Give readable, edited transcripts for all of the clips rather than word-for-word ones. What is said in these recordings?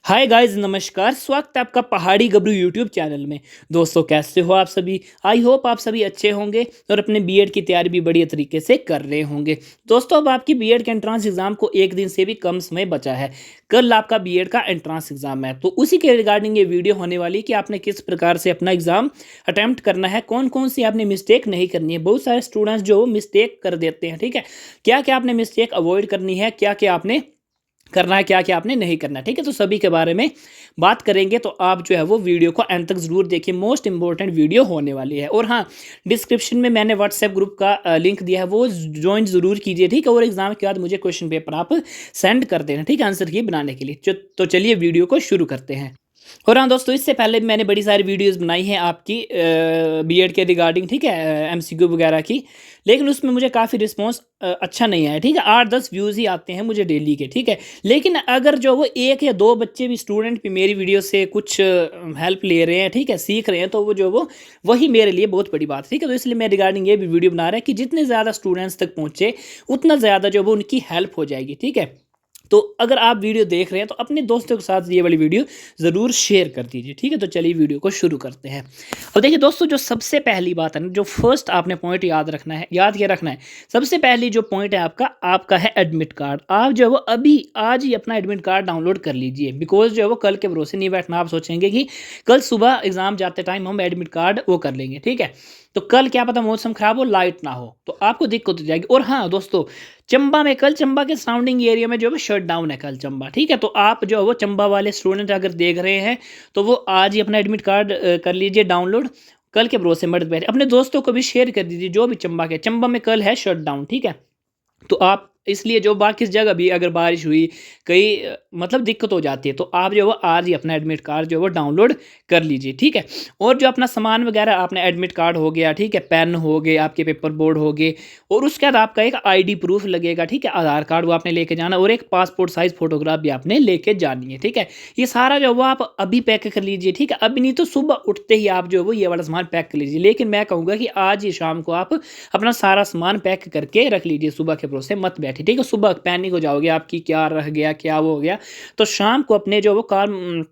Hi guys, नमस्कार। स्वागत है आपका पहाड़ी गबरू यूट्यूब चैनल में। दोस्तों, कैसे हो आप सभी? आई होप आप सभी अच्छे होंगे और अपने बीएड की तैयारी भी बढ़िया तरीके से कर रहे होंगे। दोस्तों, अब आपकी बीएड के एंट्रेंस एग्जाम को एक दिन से भी कम समय बचा है। कल आपका बीएड का एंट्रेंस एग्जाम है, तो उसी के रिगार्डिंग ये वीडियो होने वाली है कि आपने किस प्रकार से अपना एग्जाम अटेम्प्ट करना है, कौन कौन सी आपने मिस्टेक नहीं करनी है। बहुत सारे स्टूडेंट्स जो मिस्टेक कर देते हैं, ठीक है। क्या क्या आपने मिस्टेक अवॉइड करनी है, क्या क्या आपने करना है, क्या क्या आपने नहीं करना, ठीक है। तो सभी के बारे में बात करेंगे, तो आप जो है वो वीडियो को अंत तक जरूर देखिए। मोस्ट इंपॉर्टेंट वीडियो होने वाली है। और हाँ, डिस्क्रिप्शन में मैंने व्हाट्सएप ग्रुप का लिंक दिया है, वो ज्वाइन जरूर कीजिए, ठीक है। और एग्जाम के बाद मुझे क्वेश्चन पेपर आप सेंड कर देना, ठीक है, आंसर की बनाने के लिए। तो चलिए वीडियो को शुरू करते हैं। और हाँ दोस्तों, इससे पहले भी मैंने बड़ी सारी वीडियोस बनाई हैं आपकी बीएड के रिगार्डिंग, ठीक है, एमसीक्यू वगैरह की। लेकिन उसमें मुझे काफ़ी रिस्पॉन्स अच्छा नहीं आया, ठीक है। 8-10 व्यूज़ ही आते हैं मुझे डेली के, ठीक है। लेकिन अगर जो वो एक या दो बच्चे भी, स्टूडेंट भी मेरी वीडियो से कुछ हेल्प ले रहे हैं, ठीक है, सीख रहे हैं, तो वो वही मेरे लिए बहुत बड़ी बात है, ठीक है। तो इसलिए मैं रिगार्डिंग ये भी वीडियो बना रहा है कि जितने ज़्यादा स्टूडेंट्स तक पहुँचे उतना ज़्यादा जो वो उनकी हेल्प हो जाएगी, ठीक है। तो अगर आप वीडियो देख रहे हैं तो अपने दोस्तों के साथ ये वाली वीडियो ज़रूर शेयर कर दीजिए, ठीक है। तो चलिए वीडियो को शुरू करते हैं। और देखिए दोस्तों, जो सबसे पहली बात है ना, जो फर्स्ट आपने पॉइंट याद रखना है, याद क्या रखना है, सबसे पहली जो पॉइंट है आपका है एडमिट कार्ड। आप जो है वो अभी आज ही अपना एडमिट कार्ड डाउनलोड कर लीजिए। बिकॉज जो है वो कल के भरोसे नहीं बैठना। आप सोचेंगे कि कल सुबह एग्जाम जाते टाइम हम एडमिट कार्ड वो कर लेंगे, ठीक है। तो कल क्या पता मौसम खराब हो, लाइट ना हो, तो आपको दिक्कत हो जाएगी। और हाँ दोस्तों, चंबा के सराउंडिंग एरिया में जो है शट डाउन है कल चंबा, ठीक है। तो आप जो है वो चंबा वाले स्टूडेंट अगर देख रहे हैं तो वो आज ही अपना एडमिट कार्ड कर लीजिए डाउनलोड। कल के भरोसे मत बैठे। अपने दोस्तों को भी शेयर कर दीजिए जो भी चंबा में कल है शट डाउन, ठीक है। तो आप इसलिए जो बाकी जगह भी अगर बारिश हुई, कई मतलब दिक्कत हो जाती है, तो आप जो है वो आज ही अपना एडमिट कार्ड जो है वो डाउनलोड कर लीजिए, ठीक है। और जो अपना सामान वगैरह, आपने एडमिट कार्ड हो गया, ठीक है, पेन हो गए, आपके पेपर बोर्ड हो गए, और उसके बाद आपका एक आईडी प्रूफ लगेगा, ठीक है, आधार कार्ड वो आपने लेके जाना, और एक पासपोर्ट साइज फोटोग्राफ भी आपने लेके जानी है, ठीक है। ये सारा जो है वो आप अभी पैक कर लीजिए, ठीक है। अभी नहीं तो सुबह उठते ही आप जो है वो ये वाला सामान पैक कर लीजिए। लेकिन मैं कहूँगा कि आज ही शाम को आप अपना सारा सामान पैक करके रख लीजिए, सुबह के भरोसे मत बैठिए, ठीक है। सुबह पैनिक हो जाओगे आपकी, क्या रह गया, क्या वो हो गया। तो शाम को अपने जो वो काम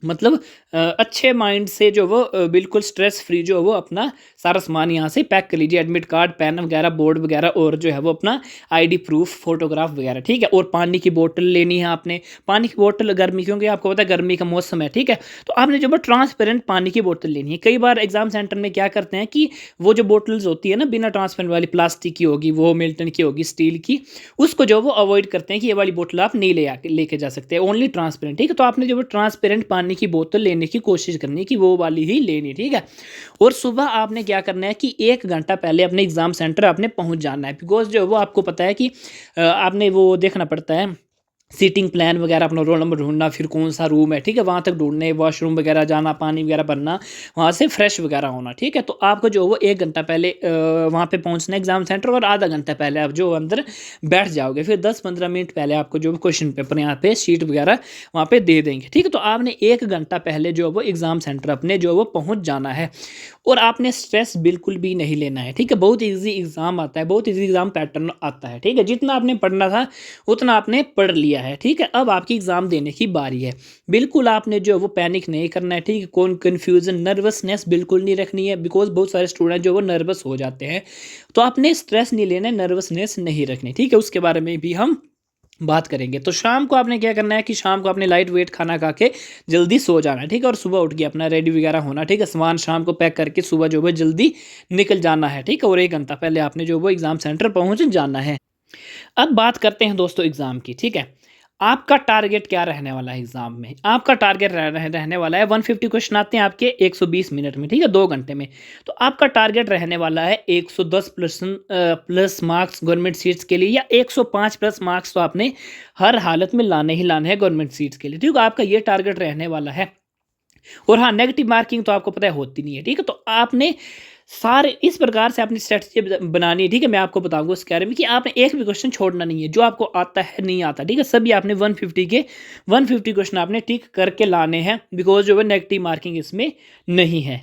मतलब अच्छे माइंड से जो वो बिल्कुल स्ट्रेस फ्री जो वो अपना सारा सामान यहाँ से पैक कर लीजिए। एडमिट कार्ड, पेन वगैरह, बोर्ड वगैरह, और जो है वो अपना आईडी प्रूफ, फोटोग्राफ वगैरह, ठीक है। और पानी की बोतल लेनी है आपने। पानी की बोतल गर्मी, क्योंकि आपको पता है गर्मी का मौसम है, ठीक है। तो आपने जो वो ट्रांसपेरेंट पानी की बोतल लेनी है। कई बार एग्जाम सेंटर में क्या करते हैं कि वो जो बोतल्स होती है ना बिना ट्रांसपेरेंट वाली, प्लास्टिक की होगी, वो मिल्टन की होगी, स्टील की, उसको जो वो अवॉइड करते हैं कि ये वाली बोतल आप नहीं लेके जा सकते, ओनली ट्रांसपेरेंट, ठीक है। तो आपने जो वो ट्रांसपेरेंट पानी की बोतल लेने की कोशिश करनी है कि वो वाली ही लेनी, ठीक है। और सुबह आपने क्या करना है कि 1 घंटा पहले अपने एग्जाम सेंटर आपने पहुंच जाना है। बिकॉज जो वो आपको पता है कि आपने वो देखना पड़ता है सीटिंग प्लान वगैरह, अपना रोल नंबर ढूंढना, फिर कौन सा रूम है, ठीक है, वहाँ तक ढूंढने, वॉशरूम वगैरह जाना, पानी वगैरह भरना, वहाँ से फ्रेश वगैरह होना, ठीक है। तो आपको जो वो 1 घंटा पहले वहाँ पे पहुँचना एग्जाम सेंटर, और आधा घंटा पहले आप जो अंदर बैठ जाओगे। फिर 10-15 मिनट पहले आपको जो क्वेश्चन पेपर यहाँ पे शीट वगैरह वहाँ पे दे देंगे, ठीक है। तो आपने 1 घंटा पहले जो वो एग्ज़ाम सेंटर अपने जो वो पहुँच जाना है। और आपने स्ट्रेस बिल्कुल भी नहीं लेना है, ठीक है। बहुत ईजी एग्ज़ाम आता है, बहुत ईजी एग्ज़ाम पैटर्न आता है, ठीक है। जितना आपने पढ़ना था उतना आपने पढ़ लिया है, ठीक है। अब आपकी एग्ज़ाम देने की बारी है। बिल्कुल आपने जो वो पैनिक नहीं करना है, ठीक है। कौन कन्फ्यूज़न, नर्वसनेस बिल्कुल नहीं रखनी है। बिकॉज बहुत सारे स्टूडेंट जो वो नर्वस हो जाते हैं, तो आपने स्ट्रेस नहीं लेना है, नर्वसनेस नहीं रखनी, ठीक है। उसके बारे में भी हम बात करेंगे। तो शाम को आपने क्या करना है कि शाम को आपने लाइट वेट खाना खा के जल्दी सो जाना है, ठीक है। और सुबह उठ के अपना रेडी वगैरह होना, ठीक है। सामान शाम को पैक करके सुबह जो है जल्दी निकल जाना है, ठीक है। और 1 घंटा पहले आपने जो वो एग्ज़ाम सेंटर पहुंच जाना है। अब बात करते हैं दोस्तों एग्ज़ाम की, ठीक है। आपका टारगेट क्या रहने वाला है एग्ज़ाम में? आपका टारगेट रहने वाला है 150 क्वेश्चन आते हैं आपके 120 मिनट में, ठीक है, 2 घंटे में। तो आपका टारगेट रहने वाला है 110 प्लस मार्क्स गवर्नमेंट सीट्स के लिए, या 105 प्लस मार्क्स तो आपने हर हालत में लाने ही लाने हैं गवर्नमेंट सीट्स के लिए, ठीक है। आपका ये टारगेट रहने वाला है। और हाँ, नेगेटिव मार्किंग तो आपको पता है होती नहीं है, ठीक है। तो आपने सारे इस प्रकार से अपनी स्ट्रेटजी बनानी है, ठीक है। मैं आपको बताऊंगा उसके बारे में कि आपने एक भी क्वेश्चन छोड़ना नहीं है, जो आपको आता है नहीं आता, ठीक है। सभी आपने 150 क्वेश्चन आपने टिक करके लाने हैं। बिकॉज जो है नेगेटिव मार्किंग इसमें नहीं है।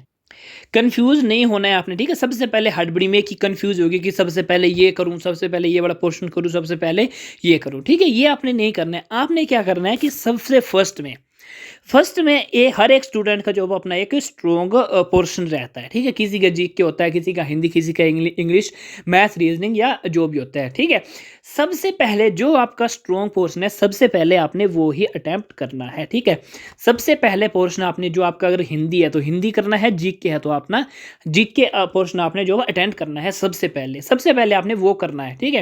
कंफ्यूज नहीं होना है आपने, ठीक है। सबसे पहले हड़बड़ी में कि कंफ्यूज होगी कि सबसे पहले ये करूं, सबसे पहले ये बड़ा पोर्शन करूं, सबसे पहले ये करूं, ठीक है। ये आपने नहीं करना है। आपने क्या करना है कि सबसे फर्स्ट में फर्स्ट में ये हर एक स्टूडेंट का जो वो अपना एक स्ट्रॉन्ग पोर्शन रहता है, ठीक है? किसी का जीके होता है, किसी का हिंदी, किसी का इंग्लिश, मैथ, रीजनिंग या जो भी होता है, ठीक है? सबसे पहले जो आपका स्ट्रॉन्ग पोर्शन है, सबसे पहले आपने वो ही अटेम्प्ट करना है, ठीक है? सबसे पहले पोर्शन आपने जो आपका अगर हिंदी है तो हिंदी करना है, जीके है तो अपना जीके पोर्शन आपने जो अटेम्प्ट करना है सबसे पहले आपने वो करना है, ठीक है?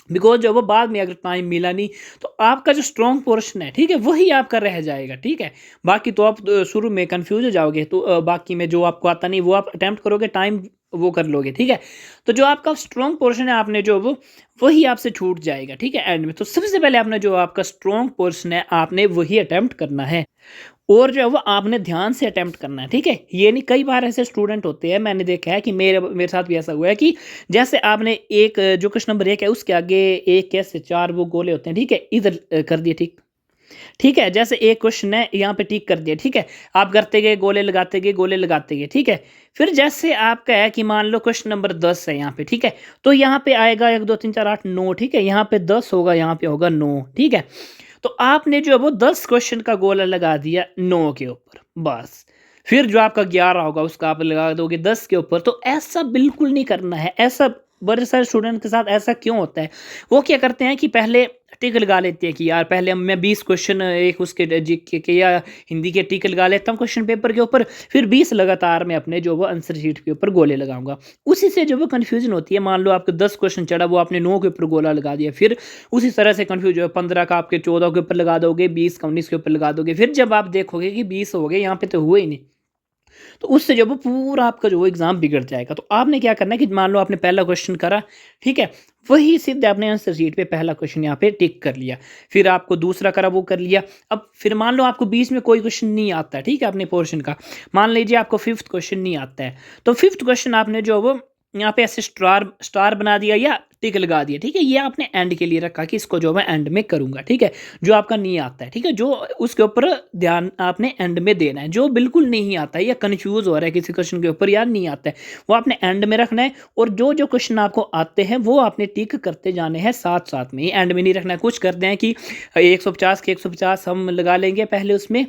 बिकॉज़ जब वो बाद में अगर टाइम मिला नहीं, तो आपका जो स्ट्रॉन्ग पोर्शन है, ठीक है? वही आपका रह जाएगा, ठीक है? बाकी तो आप शुरू में कन्फ्यूज़ हो जाओगे, तो बाकी में जो आपको आता नहीं, वो आप अटेम्प्ट करोगे, टाइम वो कर लोगे, ठीक है? तो जो आपका स्ट्रॉन्ग पोर्शन है, आपने जो वो वही आपसे छूट जाएगा, ठीक है? एंड में। तो सबसे पहले आपने जो आपका स्ट्रॉन्ग पोर्शन है, आपने वही अटेम्प्ट करना है। और जो है वो आपने ध्यान से अटेम्प्ट करना है, ठीक है? ये नहीं, कई बार ऐसे स्टूडेंट होते हैं, मैंने देखा है कि मेरे मेरे साथ भी ऐसा हुआ है कि जैसे आपने एक जो क्वेश्चन नंबर 1 है उसके आगे 1 कैसे 4 वो गोले होते हैं, ठीक है? इधर कर दिए ठीक। ठीक है? जैसे एक क्वेश्चन है यहाँ पे टिक कर दिया, ठीक है? आप करते गए, गोले लगाते गए, गोले लगाते गए, ठीक है? फिर जैसे आपका है कि मान लो क्वेश्चन नंबर 10 है यहाँ पे, ठीक है? तो यहाँ पे आएगा 1 2 3 4 8 9, ठीक है? यहाँ पे 10 होगा, यहाँ पे होगा 9, ठीक है? तो आपने जो है वो 10 क्वेश्चन का गोला लगा दिया 9 के ऊपर, बस। फिर जो आपका 11 होगा उसका आप लगा दोगे 10 के ऊपर। तो ऐसा बिल्कुल नहीं करना है। ऐसा बड़े सारे स्टूडेंट के साथ ऐसा क्यों होता है? वो क्या करते हैं कि पहले टिक लगा लेते हैं कि यार पहले मैं 20 क्वेश्चन एक उसके जीके के या हिंदी के टिक लगा लेता हूँ क्वेश्चन पेपर के ऊपर, फिर 20 लगातार मैं अपने जो वो आंसर शीट के ऊपर गोले लगाऊंगा। उसी से जो वो कन्फ्यूजन होती है, मान लो आपको 10 क्वेश्चन चढ़ा, वो आपने 9 के ऊपर गोला लगा दिया, फिर उसी तरह से कन्फ्यूज हो, 15 का आपके 14 के ऊपर लगा दोगे, 20 का 19 के ऊपर लगा दोगे, फिर जब आप देखोगे कि 20 हो गए, यहाँ पे तो हुए ही नहीं, तो उससे जो वो पूरा आपका जो वो एग्ज़ाम बिगड़ जाएगा। तो आपने क्या करना है कि मान लो आपने पहला क्वेश्चन करा, ठीक है? वही सीधे आपने आंसर शीट पे पहला क्वेश्चन यहाँ पे टिक कर लिया। फिर आपको दूसरा करा, वो कर लिया। अब फिर मान लो आपको बीच में कोई क्वेश्चन नहीं आता है, ठीक है? अपने पोर्शन का। मान लीजिए आपको 5th क्वेश्चन नहीं आता है, तो 5th क्वेश्चन आपने जो वो यहाँ पे ऐसे स्टार स्टार बना दिया या टिक लगा दिया, ठीक है? ये आपने एंड के लिए रखा कि इसको जो मैं एंड में करूँगा, ठीक है? जो आपका नहीं आता है, ठीक है? जो उसके ऊपर ध्यान आपने एंड में देना है। जो बिल्कुल नहीं आता है या कन्फ्यूज़ हो रहा है किसी क्वेश्चन के ऊपर या नहीं आता है, वो आपने एंड में रखना है। और जो क्वेश्चन आपको आते हैं वो आपने टिक करते जाने हैं साथ-साथ में ही, एंड में नहीं रखना है। कुछ करते हैं कि 150 के 150 हम लगा लेंगे पहले उसमें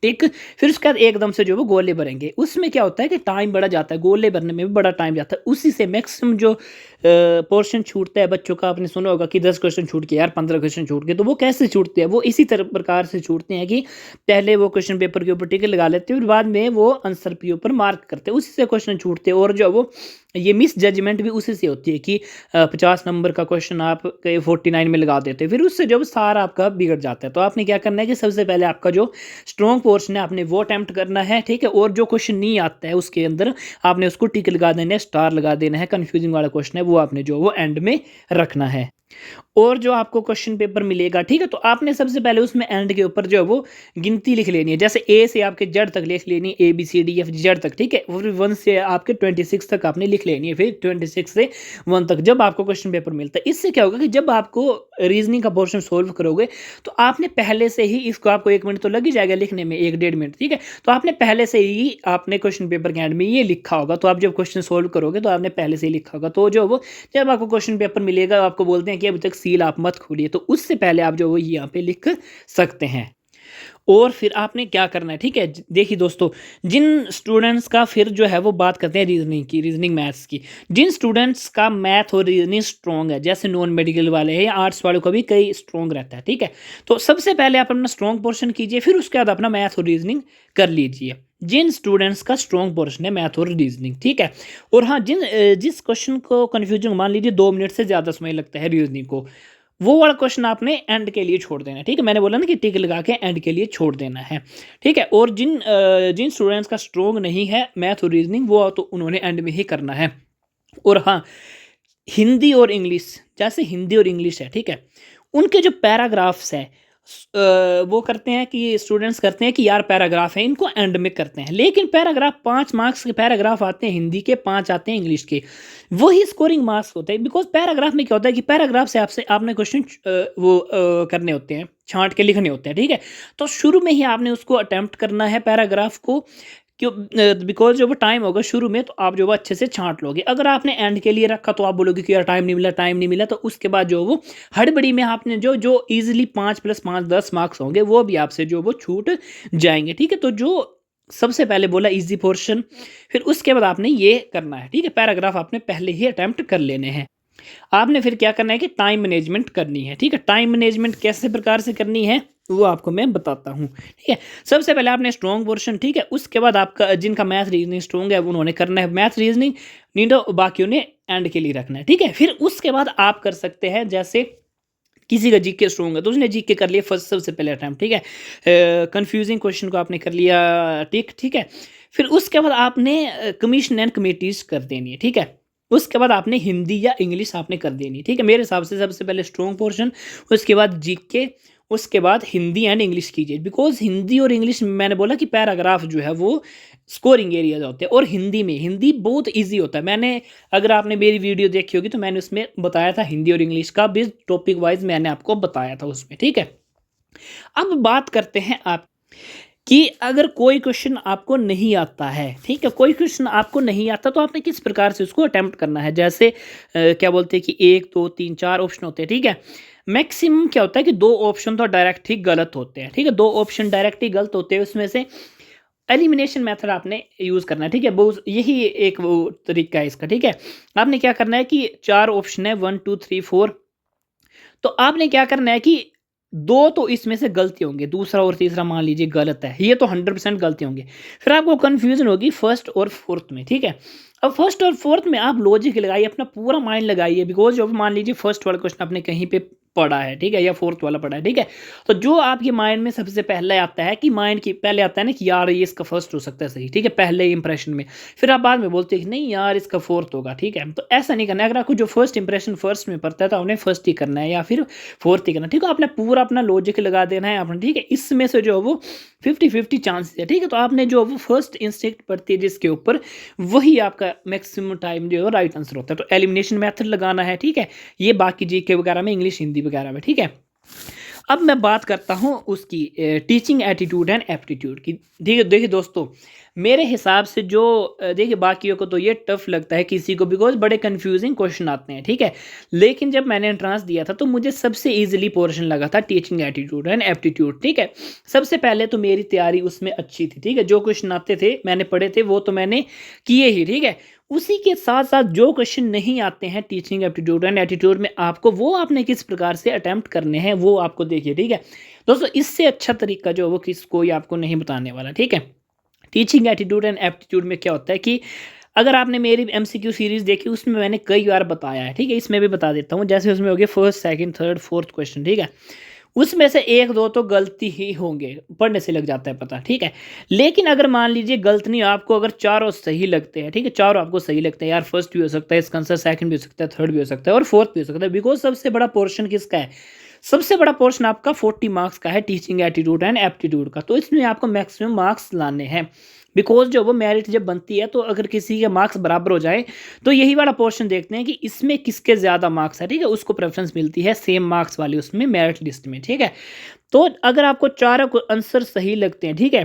टिक, फिर उसके बाद एकदम से जो वो गोले भरेंगे। उसमें क्या होता है कि टाइम बढ़ा जाता है, गोले भरने में भी बड़ा टाइम जाता है। उसी से मैक्सिमम जो पोर्शन छूटता है बच्चों का, आपने सुना होगा कि 10 क्वेश्चन छूट गए यार, 15 क्वेश्चन छूट गए। तो वो कैसे छूटते हैं? वो इसी तरह प्रकार से छूटते हैं कि पहले वो क्वेश्चन पेपर के ऊपर टिक लगा लेते हैं, फिर बाद में वो आंसर के ऊपर मार्क करते हैं, उसी से क्वेश्चन छूटते हैं। और जो वो ये मिस जजमेंट भी उसी से होती है कि 50 नंबर का क्वेश्चन आप 49 में लगा देते हैं, फिर उससे जो सारा आपका बिगड़ जाता है। तो आपने क्या करना है कि सबसे पहले आपका जो स्ट्रॉन्ग पोर्शन है आपने वो अटेम्प्ट करना है, ठीक है? और जो क्वेश्चन नहीं आता है उसके अंदर आपने उसको टिक लगा देना है, स्टार लगा देना है। कन्फ्यूजिंग वाला क्वेश्चन है वो आपने जो वो एंड में रखना है। और जो आपको क्वेश्चन पेपर मिलेगा, ठीक है? तो आपने सबसे पहले उसमें एंड के ऊपर जो है वो गिनती लिख लेनी है। जैसे ए से आपके जेड तक लिख लेनी है, A B C D F Z तक, ठीक है? और 1 से आपके 26 तक आपने लिख लेनी है, फिर 26 से 1 तक जब आपको क्वेश्चन पेपर मिलता है। इससे क्या होगा कि जब आपको रीजनिंग का पोर्शन सोल्व करोगे, तो आपने पहले से ही इसको, आपको 1 मिनट तो लग ही जाएगा लिखने में, 1 डेढ़ मिनट, ठीक है? तो आपने पहले से ही आपने क्वेश्चन पेपर के एंड में ये लिखा होगा। तो आप जब क्वेश्चन सोल्व करोगे तो आपने पहले से ही लिखा होगा। तो जो वो जब आपको क्वेश्चन पेपर मिलेगा, आपको बोलते हैं कि अभी तक सील आप मत खोलिए, तो उससे पहले आप जो वो यहाँ पे लिख सकते हैं। और फिर आपने क्या करना है, ठीक है? देखिए दोस्तों, जिन स्टूडेंट्स का फिर जो है वो बात करते हैं रीजनिंग की, रीजनिंग मैथ्स की, जिन स्टूडेंट्स का मैथ और रीजनिंग स्ट्रॉन्ग है, जैसे नॉन मेडिकल वाले हैं या आर्ट्स वालों का भी कई स्ट्रॉन्ग रहता है, ठीक है? तो सबसे पहले आप अपना स्ट्रॉन्ग पोर्शन कीजिए, फिर उसके बाद अपना मैथ और रीजनिंग कर लीजिए। जिन स्टूडेंट्स का स्ट्रॉन्ग पोर्शन है मैथ और रीजनिंग, ठीक है? और हाँ, जिस क्वेश्चन को कन्फ्यूजन, मान लीजिए 2 मिनट से ज़्यादा समय लगता है रीजनिंग को, वो वाला क्वेश्चन आपने एंड के लिए छोड़ देना है, ठीक है? मैंने बोला ना कि टिक लगा के एंड के लिए छोड़ देना है, ठीक है? और जिन स्टूडेंट्स का स्ट्रॉन्ग नहीं है मैथ और रीजनिंग, वो तो उन्होंने एंड में ही करना है। और हाँ, हिंदी और इंग्लिश, जैसे हिंदी और इंग्लिश है, ठीक है? उनके जो पैराग्राफ्स हैं, वो करते हैं कि स्टूडेंट्स करते हैं कि यार पैराग्राफ है, इनको एंड में करते हैं। लेकिन पैराग्राफ 5 मार्क्स के पैराग्राफ आते हैं हिंदी के, 5 आते हैं इंग्लिश के। वही स्कोरिंग मार्क्स होते हैं, बिकॉज़ पैराग्राफ में क्या होता है कि पैराग्राफ से आपने क्वेश्चन करने होते हैं, छाँट के लिखने होते हैं, ठीक है? तो शुरू में ही आपने उसको अटेम्प्ट करना है पैराग्राफ को, क्यों, बिकॉज़ जो वो टाइम होगा शुरू में तो आप जो वो अच्छे से छाँट लोगे। अगर आपने एंड के लिए रखा तो आप बोलोगे कि यार टाइम नहीं मिला, तो उसके बाद जो वो हड़बड़ी में आपने जो ईज़िली 5 + 5 10 मार्क्स होंगे वो भी आपसे जो वो छूट जाएँगे, ठीक है? तो जो सबसे पहले बोला ईज़ी पोर्शन, फिर उसके बाद आपने ये करना है, ठीक है? पैराग्राफ आपने पहले ही अटेम्प्ट कर लेने हैं। आपने फिर क्या करना है कि टाइम मैनेजमेंट करनी है, ठीक है? टाइम मैनेजमेंट कैसे प्रकार से करनी है, वो आपको मैं बताता हूँ, ठीक है? सबसे पहले आपने स्ट्रॉन्ग पोर्शन, ठीक है? उसके बाद आपका जिनका मैथ रीज़निंग स्ट्रॉन्ग है वो उन्होंने करना है मैथ रीज़निंग, नहीं तो बाकियों ने एंड के लिए रखना है, ठीक है? फिर उसके बाद आप कर सकते हैं, जैसे किसी का जीके स्ट्रॉन्ग है तो उसने जीके कर लिया फर्स्ट सबसे पहले अटेम्प्ट, ठीक है? कन्फ्यूजिंग क्वेश्चन को आपने कर लिया टिक, ठीक है? फिर उसके बाद आपने कमीशन एंड कमिटीज़ कर देनी है, ठीक है? उसके बाद आपने हिंदी या इंग्लिश आपने कर देनी है, ठीक है? मेरे हिसाब से सबसे पहले स्ट्रॉन्ग पोर्शन, उसके बाद जीके, उसके बाद हिंदी एंड इंग्लिश कीजिए। बिकॉज़ हिंदी और इंग्लिश में मैंने बोला कि पैराग्राफ जो है वो स्कोरिंग एरियाज़ होते हैं, और हिंदी बहुत ईज़ी होता है। अगर आपने मेरी वीडियो देखी होगी तो मैंने उसमें बताया था हिंदी और इंग्लिश का भी टॉपिक वाइज़ मैंने आपको बताया था उसमें, ठीक है? अब बात करते हैं आप कि अगर कोई क्वेश्चन आपको नहीं आता है, ठीक है? कोई क्वेश्चन आपको नहीं आता तो आपने किस प्रकार से उसको अटेम्प्ट करना है। जैसे क्या बोलते हैं कि 1, 2, 3, 4 ऑप्शन होते हैं, ठीक है? मैक्सिमम क्या होता है कि 2 ऑप्शन तो डायरेक्ट ही गलत होते हैं, ठीक है? 2 ऑप्शन डायरेक्ट ही गलत होते हैं, उसमें से एलिमिनेशन मेथड आपने यूज़ करना है, ठीक है? यही एक वो तरीका है इसका, ठीक है? आपने क्या करना है कि 4 ऑप्शन है 1, 2, 3, 4, तो आपने क्या करना है कि 2 तो इसमें से गलती होंगे, दूसरा और तीसरा मान लीजिए गलत है, ये तो 100% गलती होंगे। फिर आपको कन्फ्यूज़न होगी फर्स्ट और फोर्थ में, ठीक है? अब फर्स्ट और फोर्थ में आप लॉजिक लगाइए, अपना पूरा माइंड लगाइए, बिकॉज़ जब मान लीजिए फर्स्ट वाला क्वेश्चन आपने कहीं पे पढ़ा है, ठीक है? या फोर्थ वाला पढ़ा है, ठीक है? तो जो आपके माइंड में सबसे पहले आता है कि पहले आता है ना कि यार ये इसका फर्स्ट हो सकता है सही, ठीक है? पहले इंप्रेशन में। फिर आप बाद में बोलते हैं कि नहीं यार इसका फोर्थ होगा, ठीक है? तो ऐसा नहीं करना है। अगर आपको जो फर्स्ट इंप्रेशन फर्स्ट में पड़ता है तो आपने फर्स्ट ही करना है या फिर फोर्थ ही करना है, ठीक है? आपने पूरा अपना लॉजिक लगा देना है आपने, ठीक है? इसमें से जो है वो 50-50 चांसेस है, ठीक है? तो आपने जो वो फर्स्ट इंस्टिंक्ट पड़ती है जिसके ऊपर, वही आपका मैक्सिमम टाइम जो है राइट आंसर होता है। तो एलिमिनेशन मेथड लगाना है, ठीक है? ये बाकी जीके वगैरह में, इंग्लिश हिंदी वगैरह में, ठीक है? अब मैं बात करता हूँ उसकी टीचिंग एटीट्यूड एंड एप्टीट्यूड की। देखिए दोस्तों, मेरे हिसाब से जो देखिए बाकियों को तो ये टफ लगता है किसी को, बिकॉज बड़े कंफ्यूजिंग क्वेश्चन आते हैं, ठीक है? लेकिन जब मैंने एंट्रांस दिया था तो मुझे सबसे इजीली पोर्शन लगा था टीचिंग एटीट्यूड एंड एप्टीट्यूड, ठीक है? सबसे पहले तो मेरी तैयारी उसमें अच्छी थी, ठीक है? जो क्वेश्चन आते थे मैंने पढ़े थे वो तो मैंने किए ही, ठीक है? उसी के साथ साथ जो क्वेश्चन नहीं आते हैं टीचिंग एप्टीट्यूड एंड एटीट्यूड में, आपको वो आपने किस प्रकार से अटेम्प्ट करने हैं वो आपको देखिए, ठीक है? दोस्तों, इससे अच्छा तरीका जो वो किस कोई आपको नहीं बताने वाला, ठीक है? टीचिंग एटीट्यूड एंड एप्टीट्यूड में क्या होता है कि अगर आपने मेरी एमसीक्यू सीरीज़ देखी उसमें मैंने कई बार बताया है, ठीक है? इसमें भी बता देता हूँ। जैसे उसमें हो गया first, second, third, fourth question, ठीक है? उसमें से 1-2 तो गलती ही होंगे, पढ़ने से लग जाता है पता, ठीक है? लेकिन अगर मान लीजिए गलत नहीं, आपको अगर चारों सही लगते हैं, ठीक है? चारों आपको सही लगते हैं, यार फर्स्ट भी हो सकता है इसका आंसर, सेकंड भी हो सकता है, थर्ड भी हो सकता है और फोर्थ भी हो सकता है, बिकॉज़ सबसे बड़ा पोर्शन किसका है? सबसे बड़ा पोर्शन आपका 40 मार्क्स का है टीचिंग एटीट्यूड एंड एप्टीट्यूड का। तो इसमें आपको मैक्सिमम मार्क्स लाने हैं, बिकॉज़ जो वो मेरिट जब बनती है तो अगर किसी के मार्क्स बराबर हो जाए तो यही वाला पोर्शन देखते हैं कि इसमें किसके ज़्यादा मार्क्स है, ठीक है? उसको प्रेफरेंस मिलती है सेम मार्क्स वाली उसमें मेरिट लिस्ट में, ठीक है? तो अगर आपको चारों आंसर सही लगते हैं, ठीक है?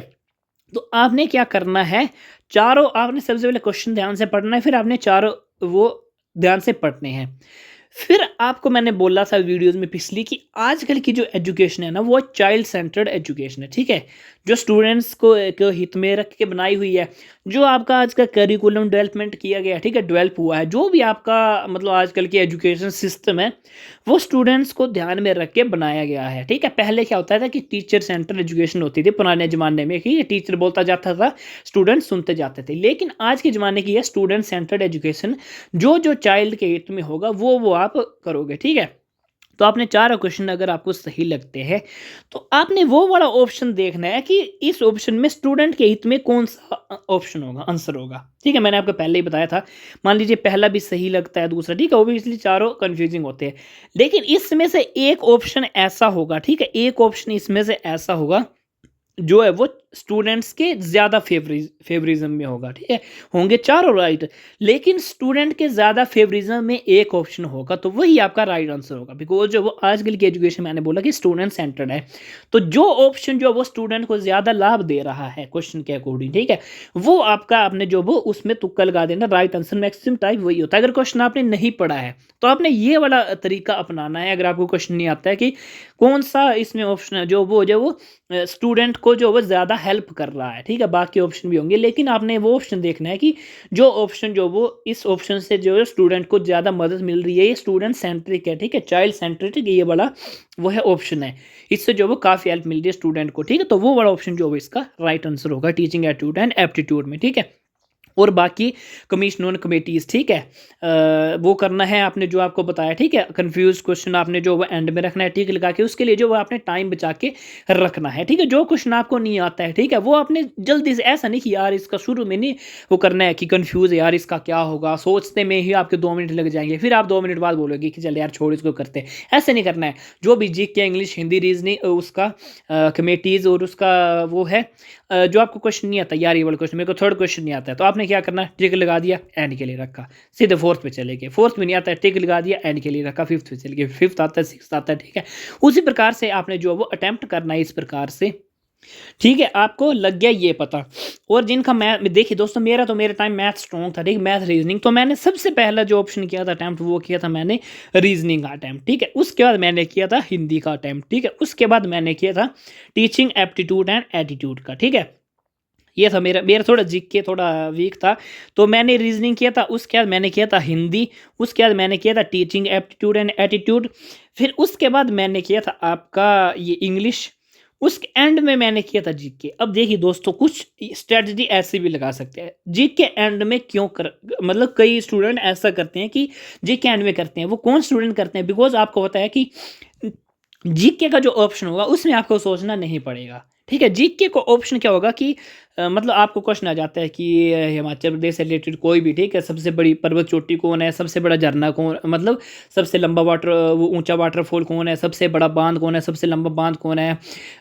तो आपने क्या करना है, चारों आपने सबसे पहले क्वेश्चन ध्यान से पढ़ना है, फिर आपने चारों वो ध्यान से पढ़ने हैं। फिर आपको मैंने बोला था वीडियोज़ में पिछली कि आजकल की जो एजुकेशन है ना वो चाइल्ड सेंटर्ड एजुकेशन है, ठीक है? जो स्टूडेंट्स को हित में रख के बनाई हुई है, जो आपका आज का करिकुलम डेवलपमेंट किया गया है, ठीक है? डेवलप हुआ है, जो भी आपका मतलब आजकल की एजुकेशन सिस्टम है, वो स्टूडेंट्स को ध्यान में रख के बनाया गया है, ठीक है? पहले क्या होता था कि टीचर सेंटर एजुकेशन होती थी पुराने ज़माने में, कि टीचर बोलता जाता था, स्टूडेंट सुनते जाते थे। लेकिन आज के ज़माने की है स्टूडेंट सेंटर्ड एजुकेशन, जो चाइल्ड के हित में होगा वो आप करोगे, ठीक है? तो आपने चारों क्वेश्चन अगर आपको सही लगते हैं तो आपने वो वाला ऑप्शन देखना है कि इस ऑप्शन में स्टूडेंट के हित में कौन सा ऑप्शन होगा, आंसर होगा, ठीक है? मैंने आपको पहले ही बताया था। मान लीजिए पहला भी सही लगता है, दूसरा, ठीक है? ऑब्वियसली चारों कंफ्यूजिंग होते हैं, लेकिन इसमें से एक ऑप्शन ऐसा होगा, ठीक है? एक ऑप्शन इसमें से ऐसा होगा जो है वो स्टूडेंट्स के ज़्यादा फेवरिज्म में होगा, ठीक है। होंगे चारों राइट, लेकिन स्टूडेंट के ज़्यादा फेवरिज्म में एक ऑप्शन होगा, तो वही आपका राइट आंसर होगा। बिकॉज जो वो आजकल की एजुकेशन मैंने बोला कि स्टूडेंट सेंटर्ड है, तो जो ऑप्शन जो वो स्टूडेंट को ज़्यादा लाभ दे रहा है क्वेश्चन के अकॉर्डिंग, ठीक है, वो आपका आपने जो वो उसमें तुक्का लगा देना, राइट आंसर मैक्सिमम टाइप वही होता है। अगर क्वेश्चन आपने नहीं पढ़ा है तो आपने ये वाला तरीका अपनाना है। अगर आपको क्वेश्चन नहीं आता है कि कौन सा इसमें ऑप्शन है जो वो स्टूडेंट को जो वो ज़्यादा हेल्प कर रहा है, ठीक है, बाकी ऑप्शन भी होंगे, लेकिन आपने वो ऑप्शन देखना है कि जो ऑप्शन जो वो इस ऑप्शन से जो है स्टूडेंट को ज़्यादा मदद मिल रही है, ये स्टूडेंट सेंट्रिक है, ठीक है, चाइल्ड सेंट्रिक ये वाला वो है ऑप्शन है, इससे जो वो काफ़ी हेल्प मिल रही है स्टूडेंट को, ठीक है, तो वो वाला ऑप्शन जो है इसका राइट आंसर होगा टीचिंग एप्टीट्यूड एंड एप्टीट्यूड में, ठीक है। और बाकी कमीशन ऑन कमेटीज़, ठीक है, वो करना है आपने जो आपको बताया, ठीक है। कंफ्यूज क्वेश्चन आपने जो वो एंड में रखना है टिक लगा के, उसके लिए जो वो आपने टाइम बचा के रखना है, ठीक है। जो क्वेश्चन आपको नहीं आता है, ठीक है, वो आपने जल्दी से, ऐसा नहीं कि यार इसका शुरू में नहीं वो करना है कि कंफ्यूज है यार इसका क्या होगा, सोचते में ही आपके 2 मिनट लग जाएंगे, फिर आप 2 मिनट बाद बोलोगे कि चल यार छोड़ इसको करते, ऐसे नहीं करना है। जो भी जीके इंग्लिश हिंदी रीजनिंग उसका कमेटीज़ और उसका वो है जो आपको क्वेश्चन नहीं आता, यार ये वाला क्वेश्चन मेरे को थर्ड क्वेश्चन नहीं आता है, तो आपने क्या करना है, टिक लगा दिया, एंड के लिए रखा, सीधे फोर्थ पे चले गए, फोर्थ में नहीं आता है, टिक लगा दिया, एंड के लिए रखा, फिफ्थ पे चले गए, फिफ्थ आता है, सिक्स्थ आता है, ठीक है। उसी प्रकार से आपने जो वो अटेम्प्ट करना है इस प्रकार से, ठीक है। आपको लग गया ये पता। और जिनका मैथ देखिए दोस्तों, मेरा टाइम मैथ स्ट्रॉन्ग था, ठीक, मैथ रीजनिंग, तो मैंने सबसे पहला जो ऑप्शन किया था अटैम्प्ट वो किया था मैंने रीजनिंग का अटैम्प्ट, ठीक है। उसके बाद मैंने किया था हिंदी का अटैम्प्ट, ठीक है। उसके बाद मैंने किया था टीचिंग एप्टीट्यूड एंड एटीट्यूड का, ठीक है। ये था मेरा थोड़ा जीके थोड़ा वीक था, तो मैंने रीजनिंग किया था। उसके बाद मैंने किया था हिंदी, उसके बाद मैंने किया था टीचिंग एप्टीट्यूड एंड एटीट्यूड, फिर उसके बाद मैंने किया था आपका ये इंग्लिश, उस एंड में मैंने किया था जीके। अब देखिए दोस्तों, कुछ स्ट्रेटजी ऐसे भी लगा सकते हैं जीके एंड में, क्यों कर मतलब कई स्टूडेंट ऐसा करते हैं कि जीके एंड में करते हैं। वो कौन स्टूडेंट करते हैं, बिकॉज आपको पता है कि जीके का जो ऑप्शन होगा उसमें आपको सोचना नहीं पड़ेगा, ठीक है। जीके को ऑप्शन क्या होगा कि मतलब आपको क्वेश्चन आ जाता है कि हिमाचल प्रदेश से रिलेटेड कोई भी, ठीक है, सबसे बड़ी पर्वत चोटी कौन है, सबसे बड़ा झरना कौन, मतलब सबसे लंबा वो ऊंचा वाटरफॉल कौन है, सबसे बड़ा बांध कौन है, सबसे लंबा बांध कौन है,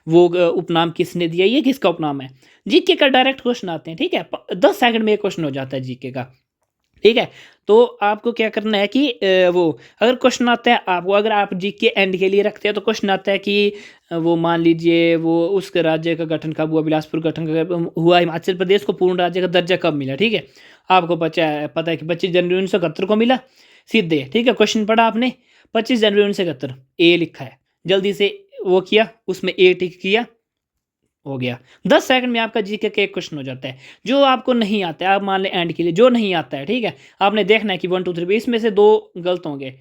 वो उपनाम किसने दिया, ये किसका उपनाम है। जीके का डायरेक्ट क्वेश्चन आते हैं, ठीक है, 10 सेकंड में एक क्वेश्चन हो जाता है जीके का, ठीक है। तो आपको क्या करना है कि वो अगर क्वेश्चन आता है आपको, अगर आप जीके एंड के लिए रखते हैं तो क्वेश्चन आता है कि वो मान लीजिए वो उसके राज्य का गठन कब हुआ, बिलासपुर गठन कब हुआ, हिमाचल प्रदेश को पूर्ण राज्य का दर्जा कब मिला, ठीक है। आपको पता है कि 25 जनवरी 1971 को मिला, सीधे, ठीक है। क्वेश्चन पढ़ा आपने, 25 जनवरी 1971, ए लिखा है, जल्दी से वो किया, उसमें ए टिक किया, हो गया। 10 सेकंड में आपका जीके का एक क्वेश्चन हो जाता है। जो आपको नहीं आता है, आप मान लें एंड के लिए जो नहीं आता है, ठीक है, आपने देखना है कि 1 2 3 इसमें से 2 गलत होंगे,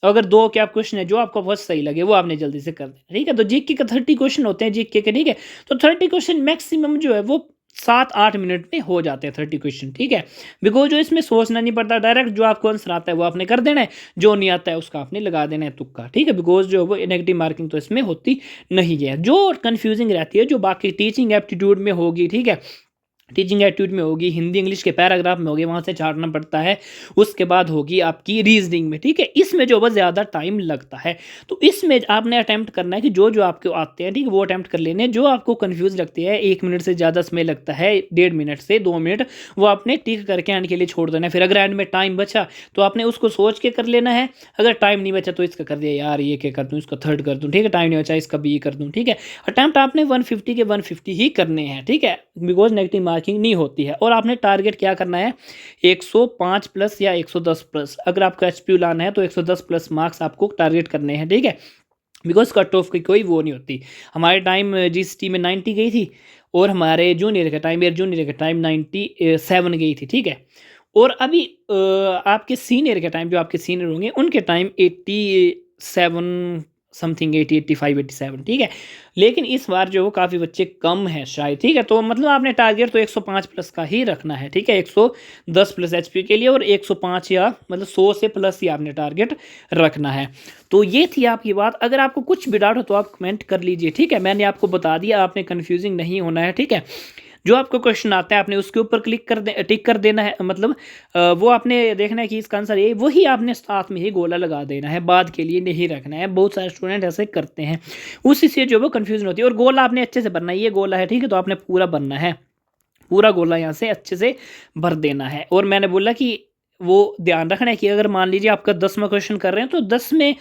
अगर 2 के आप क्वेश्चन है जो आपको बहुत सही लगे वो आपने जल्दी से कर देना, ठीक है। तो जीके का 30 क्वेश्चन होते हैं जीके के, ठीक है। तो 30 क्वेश्चन मैक्सिमम जो है वो 7-8 मिनट में हो जाते हैं 30 क्वेश्चन, ठीक है। बिकॉज जो इसमें सोचना नहीं पड़ता, डायरेक्ट जो आपको आंसर आता है वो आपने कर देना है, जो नहीं आता है उसका आपने लगा देना है तुक्का, ठीक है। बिकॉज जो वो नेगेटिव मार्किंग तो इसमें होती नहीं है, जो कन्फ्यूजिंग रहती है जो बाकी टीचिंग एप्टीट्यूड में होगी, ठीक है, टीचिंग एप्टीट्यूड में होगी, हिंदी इंग्लिश के पैराग्राफ में होगी, वहाँ से छाटना पड़ता है, उसके बाद होगी आपकी रीजनिंग में, ठीक है। इसमें जो बहुत ज़्यादा टाइम लगता है, तो इसमें आपने अटैम्प्ट करना है कि जो जो आपको आते हैं, ठीक है, वो अटैम्प्ट कर लेने। जो आपको कंफ्यूज लगती है, 1 मिनट से ज़्यादा समय लगता है, 1.5 मिनट से 2 मिनट, वो आपने टिक करके एंड के लिए छोड़ देना है। फिर अगर एंड में टाइम बचा तो आपने उसको सोच के कर लेना है, अगर टाइम नहीं बचा तो इसका कर दिया, यार ये क्या कर दूँ, इसका थर्ड कर दूँ, ठीक है, टाइम नहीं बचा इसका बी कर दूँ, ठीक है। अटैम्प्ट आपने 150 के 150 ही करने हैं, ठीक है, बिकॉज नेगेटिव मार्किंग नहीं होती है। और आपने टारगेट क्या करना है, 105 प्लस या 110 प्लस, अगर आपको एचपीयू लाना है तो 110 प्लस मार्क्स आपको टारगेट करने हैं, ठीक है। बिकॉज कट ऑफ की कोई वो नहीं होती। हमारे टाइम जीएसटी में 90 गई थी, और हमारे जूनियर का टाइम 97 गई थी, ठीक है। और अभी आपके सीनियर के टाइम, जो आपके सीनियर होंगे उनके टाइम 87 समथिंग, 80 85 87, ठीक है। लेकिन इस बार जो काफ़ी बच्चे कम हैं शायद, ठीक है। तो मतलब आपने टारगेट तो 105 प्लस का ही रखना है, ठीक है, 110 प्लस एचपी के लिए, और 105 या मतलब 100 से प्लस ही आपने टारगेट रखना है। तो ये थी आपकी बात। अगर आपको कुछ भी डाउट हो तो आप कमेंट कर लीजिए, ठीक है। मैंने आपको बता दिया, आपने कन्फ्यूजिंग नहीं होना है, ठीक है। जो आपको क्वेश्चन आता है आपने उसके ऊपर टिक कर देना है, मतलब वो आपने देखना है कि इसका आंसर ये, वही आपने साथ में ही गोला लगा देना है, बाद के लिए नहीं रखना है। बहुत सारे स्टूडेंट ऐसे करते हैं, उसी से जो वो कन्फ्यूजन होती है। और गोला आपने अच्छे से भरना है, ये गोला है ठीक है, तो आपने पूरा भरना है, पूरा गोला यहाँ से अच्छे से भर देना है। और मैंने बोला कि वो ध्यान रखना है कि अगर मान लीजिए आपका 10वां क्वेश्चन कर रहे हैं तो 10वें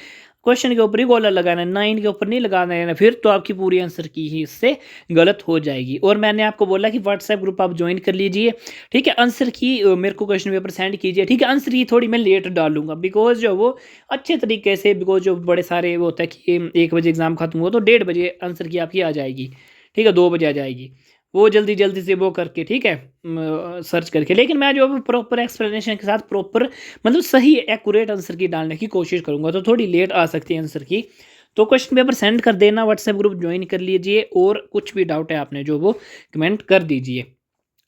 क्वेश्चन के ऊपर ही गोला लगाना है, 9 के ऊपर नहीं लगाना है, फिर तो आपकी पूरी आंसर की ही इससे गलत हो जाएगी। और मैंने आपको बोला कि व्हाट्सएप ग्रुप आप ज्वाइन कर लीजिए, ठीक है। आंसर की मेरे को क्वेश्चन पेपर सेंड कीजिए, ठीक है। आंसर की थोड़ी मैं लेट डालूंगा, बिकॉज जो वो अच्छे तरीके से, बिकॉज जो बड़े सारे वो होता है कि 1 बजे एग्जाम खत्म हुआ तो 1:30 बजे आंसर की आपकी आ जाएगी, ठीक है, 2 बजे आ जाएगी, वो जल्दी जल्दी से वो करके, ठीक है, सर्च करके। लेकिन मैं जो प्रॉपर एक्सप्लेनेशन के साथ प्रॉपर मतलब सही एक्यूरेट आंसर की डालने की कोशिश करूंगा, तो थोड़ी लेट आ सकती है आंसर की। तो क्वेश्चन पेपर सेंड कर देना, व्हाट्सएप ग्रुप ज्वाइन कर लीजिए, और कुछ भी डाउट है आपने जो वो कमेंट कर दीजिए,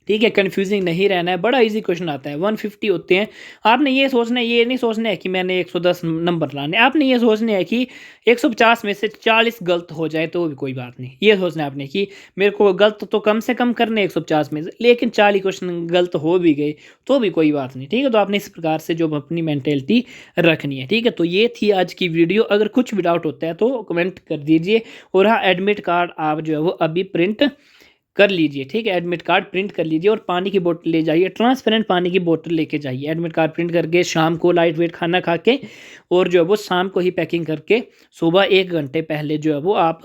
ठीक है। कन्फ्यूजिंग नहीं रहना है, बड़ा इजी क्वेश्चन आता है, 150 होते हैं। आपने ये सोचना है, ये नहीं सोचना है कि मैंने 110 नंबर लाने, आपने ये सोचना है कि 150 में से 40 गलत हो जाए तो भी कोई बात नहीं। ये सोचना है आपने कि मेरे को गलत तो कम से कम करने 150 में से, लेकिन 40 क्वेश्चन गलत हो भी गए तो भी कोई बात नहीं, ठीक है। तो आपने इस प्रकार से जो अपनी मेंटेलिटी रखनी है, ठीक है। तो ये थी आज की वीडियो। अगर कुछ भी डाउट होता है तो कमेंट कर दीजिए। और हाँ, एडमिट कार्ड आप जो है वो अभी प्रिंट कर लीजिए, ठीक है। एडमिट कार्ड प्रिंट कर लीजिए और पानी की बोतल ले जाइए, ट्रांसपेरेंट पानी की बोतल लेके जाइए। एडमिट कार्ड प्रिंट करके शाम को लाइट वेट खाना खा के, और जो है वो शाम को ही पैकिंग करके सुबह 1 घंटे पहले जो है वो आप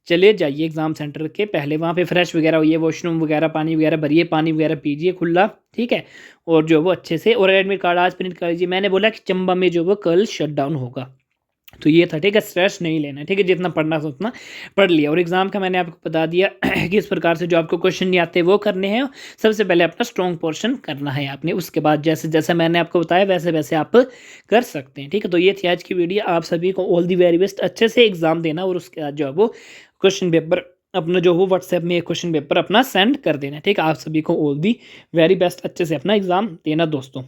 चले जाइए एग्ज़ाम सेंटर के पहले, वहाँ पे फ्रेश वगैरह होइए, वॉशरूम वगैरह पानी वगैरह भरिए, पानी वगैरह पीजिए खुला, ठीक है। और जो है वो अच्छे से, और एडमिट कार्ड आज प्रिंट कर लीजिए। मैंने बोला कि चंबा में जो वो कल शट डाउन होगा, तो ये था, ठीक है। स्ट्रेस नहीं लेना, ठीक है। जितना पढ़ना था उतना पढ़ लिया। और एग्जाम का मैंने आपको बता दिया कि इस प्रकार से जो आपको क्वेश्चन नहीं आते वो करने हैं। सबसे पहले अपना स्ट्रॉन्ग पोर्शन करना है आपने, उसके बाद जैसे जैसे मैंने आपको बताया वैसे वैसे आप कर सकते हैं, ठीक है। तो ये थी आज की वीडियो। आप सभी को ऑल दी वेरी बेस्ट, अच्छे से एग्जाम देना, और उसके बाद जो है वो क्वेश्चन पेपर अपना जो हो व्हाट्सएप में क्वेश्चन पेपर अपना सेंड कर देना, ठीक है। आप सभी को ऑल दी वेरी बेस्ट, अच्छे से अपना एग्जाम देना दोस्तों।